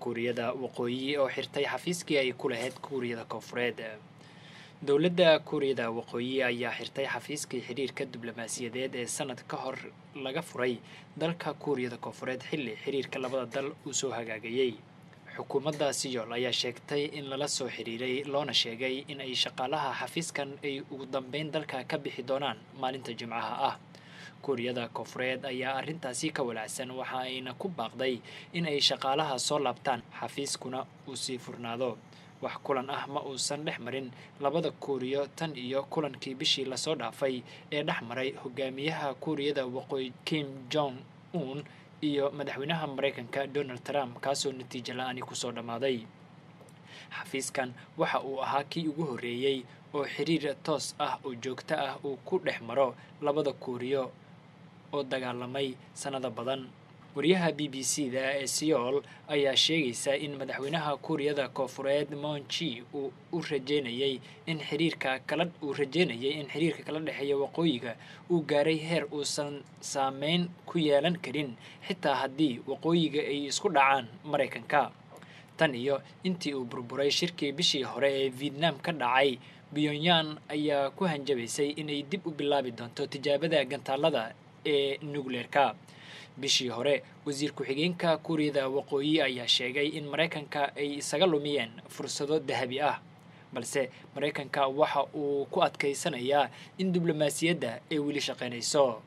kuuriyada waqooyi oo xirtay xafiiskii ay ku lahayd kuuriyada koonfureed. dowladda kuuriyada waqooyi ayaa xirtay xafiiskii xiriirka diblomaasiyadeed ee sanad ka hor laga furay dalka kuuriyada koonfureed xilli xiriirka labada dal uu soo hagaagayay. xukuumadda Seoul ayaa sheegtay in lala soo xiriiray loona sheegay in ay shaqaalaha xafiiskan ay ugu dambeyn dalka ka bixi doonaan maalinta Jimcaha ah. kuuriyada koonfureed ayaa arrintaasi ka walaacsan waxa ayna ku baaqday in ay shaqaalaha soo laabtaan xafiiskuna uu sii furnaado. wax kulan ah ma uusan dhex marin labada kuuriyo tan iyo kulankii bishii lasoo dhaafay ee dhex maray hogaamiyaha kuuriyada waqooyi Kim Jong Un iyo madaxweynaha Mareykanka Donald Trump kaasoo natiijo la'aani kusoo dhammaaday. xafiiskan waxa uu ahaa kii ugu horreeyay oo xiriir toos ah oo joogto ah uu ku dhex maro labada kuuriyo oo dagaalamay sanado badan. wariyaha BBC-da ee Seoul ayaa sheegaysa in madaxweynaha kuuriyada koonfureed Moon Jae uu rajeynayay in xiriirka kala dhexeeya waqooyiga uu gaaray heer uusan saameyn ku yeelan karin xitaa haddii waqooyiga ay isku dhacaan Mareykanka. tan iyo intii uu burburay shirkii bishii hore ee Vietnam ka dhacay, Pyongyang ayaa ku hanjabaysay inay dib u bilaabi doonto tijaabada gantaalada ee nuclear-ka. bishii hore wasiir ku-xigeenka kuuriyada waqooyi ayaa sheegay in Mareykanka ay isaga lumiyeen fursado dahabi ah, balse Mareykanka waxa uu ku adkaysanayaa in diblomaasiyadda ay weli shaqaynayso.